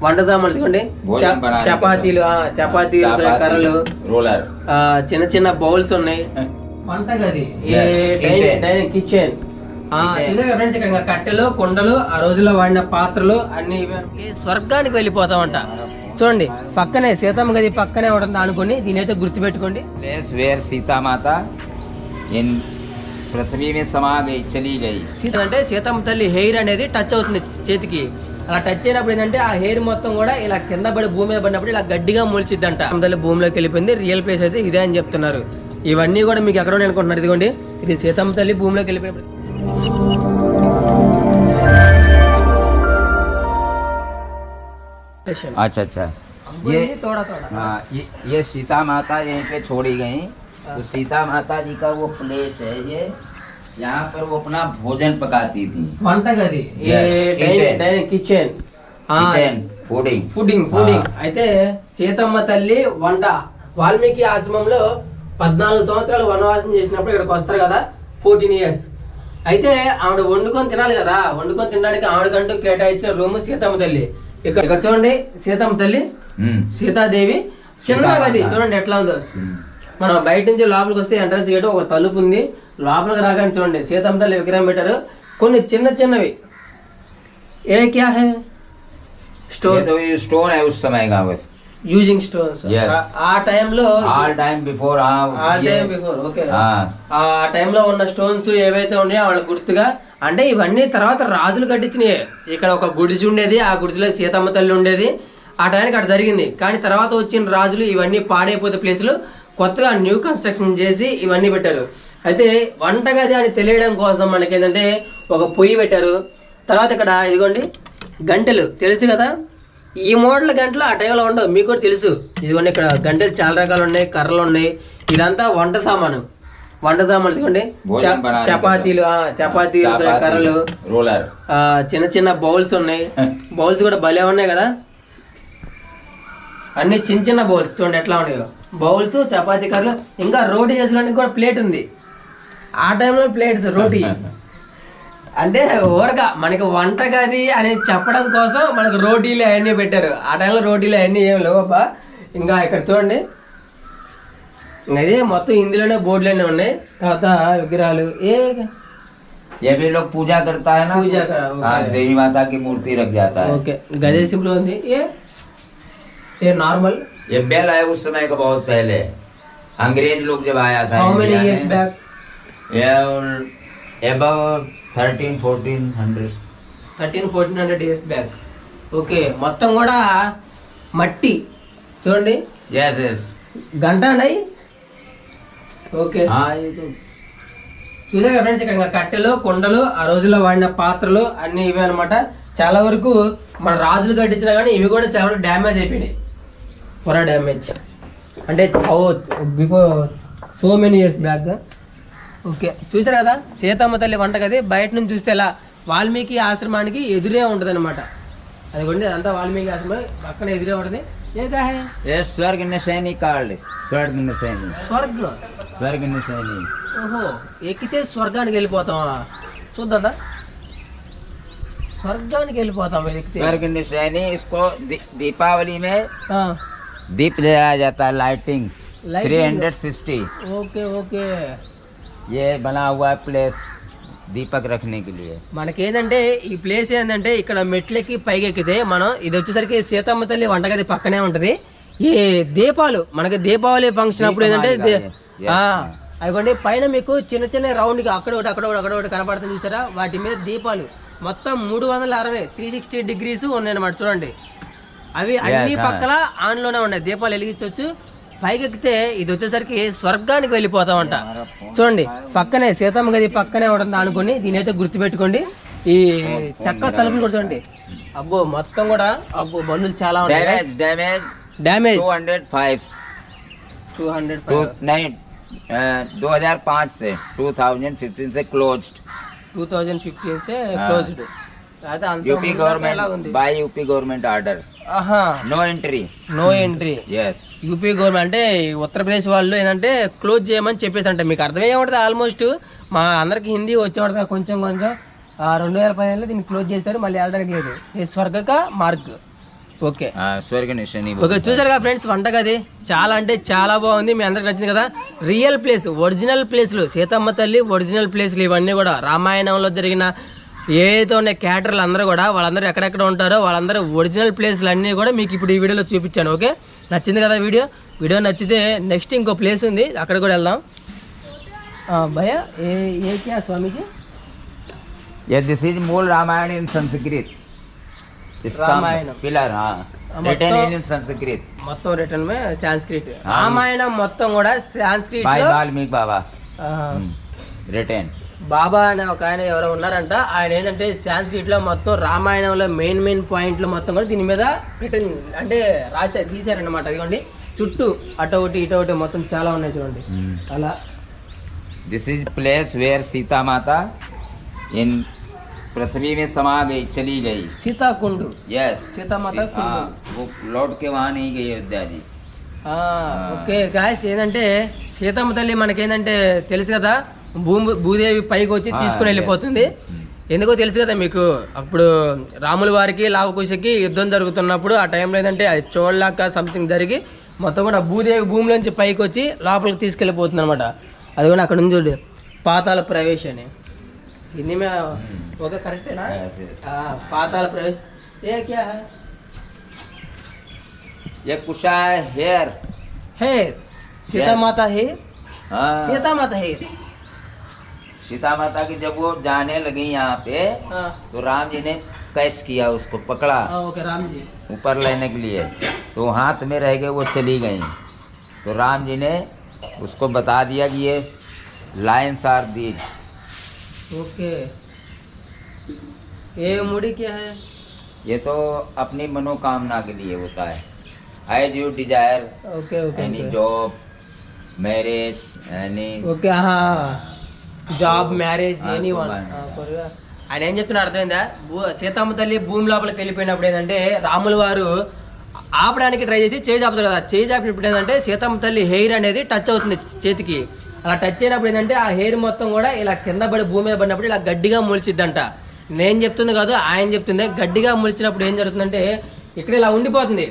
వంట సామాన్లు ఇదిగోండి, చపాతీలు కర్రలు, రోలర్, చిన్న చిన్న బౌల్స్ ఉన్నాయి. వంట గది, కిచెన్, ఫ్రెండ్స్ ఇక్కడ కట్టెలు, కుండలు, ఆ రోజుల్లో వాడిన పాత్రలు అన్ని స్వర్గానికి వెళ్ళిపోతామంట. చూడండి పక్కనే సీతమ్మ గది పక్కనే ఉంటుంది అనుకోండి, దీని అయితే గుర్తు పెట్టుకోండి. సీతామాత పృథ్వీ మీద సమా గయి చలి గయి. సీత అంటే సీతమ్మ తల్లి హెయిర్ అనేది టచ్ అవుతుంది చేతికి. అలా టచ్ అయినప్పుడు ఏంటంటే ఆ హెయిర్ మొత్తం కూడా ఇలా కింద పడి భూమి మీద పడినప్పుడు ఇలా గట్టిగా మొలిచిద్దంట. తల్లి భూమిలోకి వెళ్ళిపోయింది. రియల్ ప్లేస్ అయితే ఇదే అని చెప్తున్నారు. ఇవన్నీ కూడా మీకు ఎక్కడ అనుకుంటున్నారు. ఇదిగోండి, ఇది సీతమ్మ తల్లి భూమిలోకి వెళ్ళిపోయినప్పుడు. अच्छा अच्छा, ये सीता माता यहीं पे छोड़ी गई. तो सीता माता जी का वो प्लेस है ये, यहाँ पर वो अपना भोजन पकाती थी. వంట గది, కిచెన్, ఫుడింగ్. అయితే సీతమ్మ తల్లి వంట. వాల్మీకి ఆశ్రమంలో 14 సంవత్సరాలు వనవాసం చేసినప్పుడు ఇక్కడికి వస్తారు కదా, 14 years. అయితే ఆవిడ వండుకొని తినాలి కదా, వండుకొని తినడానికి ఆవిడకంటూ కేటాయించిన రూమ్ సీతమ్మ తల్లి. ఇక్కడ చూడండి సీతమ్మ తల్లి, సీతాదేవి చిన్న గది చూడండి ఎట్లా ఉందో. మనం బయట నుంచి లోపలికి వస్తే ఎంట్రన్స్ గేట్ ఒక తలుపు ఉంది. లోపలికి రాగానే చూడండి సీతమ్మ తల్లి విగ్రహం పెట్టారు. కొన్ని చిన్న చిన్నవి ఏ క్యా హై स्टोन है उस समय का, बस యూజింగ్ స్టోన్స్. ఆ టైంలో బిఫోర్ ఓకే, ఆ టైంలో ఉన్న స్టోన్స్ ఏవైతే ఉన్నాయో వాళ్ళకి గుర్తుగా. అంటే ఇవన్నీ తర్వాత రాజులు కట్టించినాయి. ఇక్కడ ఒక గుడిసి ఉండేది, ఆ గుడిసిలో సీతమ్మ తల్లి ఉండేది. ఆ టైంకి అక్కడ జరిగింది. కానీ తర్వాత వచ్చిన రాజులు ఇవన్నీ పాడైపోతే ప్లేసులు కొత్తగా న్యూ కన్స్ట్రక్షన్ చేసి ఇవన్నీ పెట్టారు. అయితే వంటగది అని తెలియడం కోసం మనకి ఏంటంటే ఒక పొయ్యి పెట్టారు. తర్వాత ఇక్కడ ఇదిగోండి గంటెలు తెలుసు కదా, ఈ మోడల్ గంటలు ఆ టైంలో ఉండవు, మీకు కూడా తెలుసు. ఇదిగోండి ఇక్కడ గంటలు చాలా రకాలు ఉన్నాయి, కర్రలు ఉన్నాయి. ఇదంతా వంట సామాను ఇదిగోండి, చపాతీలు కర్రలు, రోలర్, చిన్న చిన్న బౌల్స్ ఉన్నాయి. బౌల్స్ కూడా భలే ఉన్నాయి కదా, అన్ని చిన్న చిన్న బౌల్స్ చూడండి ఎట్లా ఉన్నాయో. బౌల్స్, చపాతీ కర్రలు, ఇంకా రోటీ చేసుకోవడానికి కూడా ప్లేట్ ఉంది. ఆ టైంలో ప్లేట్స్ రోటీ. అంటే ఓరగా మనకి వంట గది అనేది చెప్పడం కోసం మనకు రోటీలు అవన్నీ పెట్టారు. ఆ టైంలో రోటీలు అవన్నీ ఏం లేవు అబ్బా. ఇంకా ఇక్కడ చూడండి, అదే మొత్తం ఇందులోనే బోర్డులోనే ఉన్నాయి. తర్వాత విగ్రహాలు ये भी लोग पूजा करता है ना, पूजा का देवी माता की मूर्ति रख जाता है. ओके, गदे సింపుల్ ఉంది. ये नॉर्मल, ये बेल है उस समय का बहुत पहले, अंग्रेज लोग जब आया था. How many years back? ये above 1300-1400 ఇయర్స్ బ్యాక్. ఓకే, మొత్తం కూడా మట్టి చూడండి. yes yes, గంట అన్నాయి. ఓకే, చూసారు ఫ్రెండ్స్ ఇక్కడ కట్టెలు, కుండలు, ఆ రోజుల్లో వాడిన పాత్రలు అన్ని ఇవే అనమాట. చాలా వరకు మన రాజులు కట్టించినా కానీ ఇవి కూడా చాలా వరకు డ్యామేజ్ అయిపోయినాయి. పొర డ్యామేజ్ అంటే before so many years back. Okay, చూసారు కదా సీతమ్మ తల్లి వంట గది. బయట నుంచి చూస్తే ఎలా వాల్మీకి ఆశ్రమానికి ఎదురే ఉంటుంది అనమాట. అదిగోండి అదంతా వాల్మీకి ఆశ్రమం పక్కన ఎదురే ఉంటుంది. స్వర్గ నిశైని కార్డ్, స్వర్గ నిశైని, స్వర్గ నిశైని. ఓహో, ఎక్కితే స్వర్గానికి వెళ్ళిపోతామా? చూద్దా, స్వర్గానికి వెళ్ళిపోతాం ఎక్కితే. स्वर्ग निशानी, इसको दीपावली में दीप जलाया जाता है, लाइटिंग 360. ఓకే ఓకే, ये बना हुआ है प्लेस దీపక్ రఖనే కే లియే. మనకి ఏంటంటే ఈ ప్లేస్ ఏంటంటే ఇక్కడ మెట్లకి పైకి ఎక్కితే మనం ఇది వచ్చేసరికి సీతమ్మ తల్లి వంటగది పక్కనే ఉంటది. ఈ దీపాలు మనకి దీపావళి ఫంక్షన్ అప్పుడు ఏంటంటే అదిగోండి పైన మీకు చిన్న చిన్న రౌండ్ కి అక్కడ ఒకటి కనపడుతుంది చూసారా, వాటి మీద దీపాలు మొత్తం 360 360 degrees ఉన్నాయన్నమాట. చూడండి అవి అన్ని పక్కల ఆన్ లోనే ఉన్నాయి, దీపాలు వెలిగించవచ్చు. పైకి ఎక్కితే ఇది వచ్చేసరికి స్వర్గానికి వెళ్ళిపోతామంట. చూడండి పక్కనే సీతమ్మ గది పక్కనే ఉంటుంది అనుకోండి, దీని అయితే గుర్తుపెట్టుకోండి. ఈ చెక్క తలుపులు కూడా చూడండి, అబ్బో మొత్తం కూడా అబ్బో బండ్లు చాలా ఉన్నాయి. డ్యామేజ్ 205 2005 से 2015 से क्लोज्ड. 2015 से closed. UP government by UP government order. No entry. yes. UP government అంటే ఉత్తరప్రదేశ్ వాళ్ళు ఏంటంటే క్లోజ్ చేయమని చెప్పేసి అంటే మీకు అర్థమయ్యే ఉంటుంది. ఆల్మోస్ట్ మా అందరికి హిందీ వచ్చేవాడు కొంచెం కొంచెం. 2015లో దీన్ని క్లోజ్ చేశారు, మళ్ళీ వెళ్ళడానికి లేదు. ఈ స్వర్గక మార్గ్. ఓకే स्वर्ग निशानी ఓకే, చూసారు కదా ఫ్రెండ్స్ వంటగది చాలా అంటే చాలా బాగుంది. మీ అందరికి నచ్చింది కదా. రియల్ ప్లేస్, ఒరిజినల్ ప్లేస్లు, సీతమ్మ తల్లి ఒరిజినల్ ప్లేస్లు ఇవన్నీ కూడా రామాయణంలో జరిగిన ఏదైతే ఉన్న క్యారెక్టర్లు అందరూ కూడా వాళ్ళందరూ ఎక్కడెక్కడ ఉంటారో వాళ్ళందరూ ఒరిజినల్ ప్లేస్లు అన్నీ కూడా మీకు ఇప్పుడు ఈ వీడియోలో చూపించాను. ఓకే, నచ్చింది కదా వీడియో నచ్చితే నెక్స్ట్ ఇంకో ప్లేస్ ఉంది, అక్కడ కూడా వెళ్దాం. భయ ఏ క్యా స్వామీజీ? ये दिस इज मूल रामायण इन संस्कृत रामायण पिलर रिटन इन संस्कृत మొత్తం రిటర్న్ మే సాంస్క్రిట్. రామాయణం మొత్తం కూడా సాంస్క్రిట్ बाय లో वाल्मीकि बाबा रिटन బాబా అనే ఒక ఆయన ఎవరో ఉన్నారంట. ఆయన ఏంటంటే సాంస్క్రిట్ లో మొత్తం రామాయణంలో మెయిన్ పాయింట్లు మొత్తం కూడా దీని మీద రిటర్న్ అంటే తీసారన్నమాట. అదిగోండి చుట్టూ అటు ఒకటి ఇటు ఒకటి మొత్తం చాలా ఉన్నాయి చూడండి. అలా this is place where Sita माता इन पृथ्वी में समा गई, चली गई. సీతాకుండు. यस సీతామాత కుండు. वो लौट के वहाँ नहीं गई अयोध्या जी. ఓకే గాయస్, ఏంటంటే సీతమ్మ తల్లి మనకేంటంటే తెలుసు కదా, భూదేవి పైకి వచ్చి తీసుకుని వెళ్ళిపోతుంది. ఎందుకో తెలుసు కదా మీకు. అప్పుడు రాముల వారికి లావకుశకి యుద్ధం జరుగుతున్నప్పుడు ఆ టైంలో ఏంటంటే అది చోళ్ళాక సంథింగ్ జరిగి మొత్తం కూడా భూదేవి భూమిలోంచి పైకి వచ్చి లోపలికి తీసుకెళ్ళిపోతుంది అనమాట. అది కూడా అక్కడ నుంచి చూడు, పాతాళ ప్రవేశ్ అని. హిందీ మే ఓకే కరెక్టేనా? పాతాళ ప్రవేశ్. ఏ క్యా హై? ये कुशा हेयर हेर. सीता माता हेर. हाँ. सीता माता हेर. सीता माता की जब वो जाने लगी यहाँ पे हाँ. तो राम जी ने कैच किया, उसको पकड़ा ओके राम जी. ऊपर लेने के लिए, तो हाथ में रह गए, वो चली गई. तो राम जी ने उसको बता दिया कि ये लायंस आर दीज. ओके, ये मुड़ी क्या है? ये तो अपनी मनोकामना के लिए होता है. As you desire okay okay any job, marriage, any okay job, marriage, any one. ఆయన ఏం చెప్తున్నా అర్థమైందా? సీతమ్మ తల్లి భూమి లోపలికి వెళ్ళిపోయినప్పుడు ఏంటంటే రాముల వారు ఆపడానికి ట్రై చేసి చేయి చాపుతారు కదా. చేయి చాపినప్పుడు ఏంటంటే సీతమ్మ తల్లి హెయిర్ అనేది టచ్ అవుతుంది చేతికి. అలా టచ్ అయినప్పుడు ఏంటంటే ఆ హెయిర్ మొత్తం కూడా ఇలా కింద పడి భూమి మీద పడినప్పుడు ఇలా గడ్డిగా మొలిచిద్దంట. నేను చెప్తుంది కాదు, ఆయన చెప్తుంది. గడ్డిగా మొలిచినప్పుడు ఏం జరుగుతుందంటే ఇక్కడ ఇలా ఉండిపోతుంది.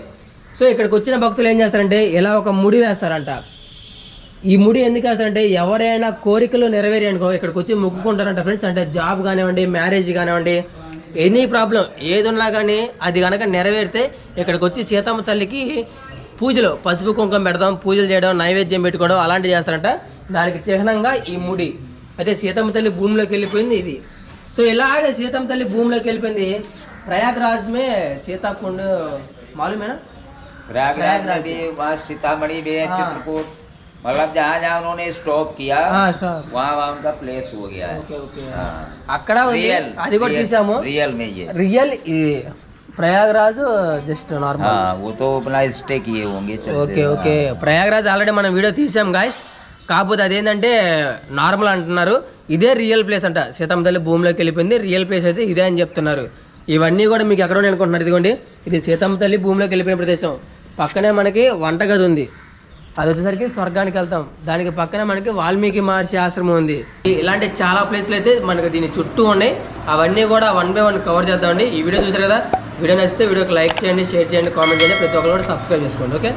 సో ఇక్కడికి వచ్చిన భక్తులు ఏం చేస్తారంటే ఇలా ఒక ముడి వేస్తారంట. ఈ ముడి ఎందుకు వేస్తారంటే ఎవరైనా కోరికలు నెరవేరి అనుకో ఇక్కడికి వచ్చి మొక్కుకుంటారంట ఫ్రెండ్స్. అంటే జాబ్ కానివ్వండి, మ్యారేజ్ కానివ్వండి, ఎనీ ప్రాబ్లం ఏది ఉన్నా కానీ అది కనుక నెరవేరితే ఇక్కడికి వచ్చి సీతమ్మ తల్లికి పూజలు, పసుపు కుంకుమ పెడదాం, పూజలు చేయడం, నైవేద్యం పెట్టుకోవడం అలాంటివి చేస్తారంట. దానికి చిహ్నంగా ఈ ముడి. అయితే సీతమ్మ తల్లి భూమిలోకి వెళ్ళిపోయింది ఇది. సో ఇలాగే సీతమ్మ తల్లి భూమిలోకి వెళ్ళిపోయింది. ప్రయాగ్రాజ్ మే సీతాకుండ్ మాలూమేనా? प्रयागराज में भी, वहाँ सीतामढ़ी में, चित्रकूट, मतलब जहाँ जहाँ उन्होंने स्टॉप किया वहाँ वहाँ उनका प्लेस हो गया है. అక్కడ అది కూడా చూసాము. रियल में ये రియల్ ప్రయాగరాజ్ జస్ట్ నార్మల్. हाँ, वो तो अपना स्टे किए होंगे. ఓకే ఓకే, ప్రయాగరాజ్ ఆల్రెడీ మనం వీడియో తీసాం గాయస్. కాకపోతే అదేంటంటే నార్మల్ అంటున్నారు. ఇదే రియల్ ప్లేస్ అంట. సీతమ్మ తల్లి భూమిలోకి వెళ్ళిపోయింది. రియల్ ప్లేస్ అయితే ఇదే అని చెప్తున్నారు. ఇవన్నీ కూడా మీకు ఎక్కడ అనుకుంటున్నారు. ఇదిగోండి, ఇది సీతమ్మ తల్లి భూమిలోకి వెళ్ళిపోయిన ప్రదేశం. పక్కనే మనకి వంటగది ఉంది. అది వచ్చేసరికి స్వర్గానికి వెళ్తాం. దానికి పక్కనే మనకి వాల్మీకి మహర్షి ఆశ్రమం ఉంది. ఇలాంటి చాలా ప్లేస్లు అయితే మనకి దీని చుట్టూ ఉన్నాయి. అవన్నీ కూడా 1 by 1 కవర్ చేద్దామండి. ఈ వీడియో చూసారు కదా. వీడియో నచ్చితే వీడియోకి లైక్ చేయండి, షేర్ చేయండి, కామెంట్ చేయండి. ప్రతి ఒక్కరు కూడా సబ్స్క్రైబ్ చేసుకోండి. ఓకే.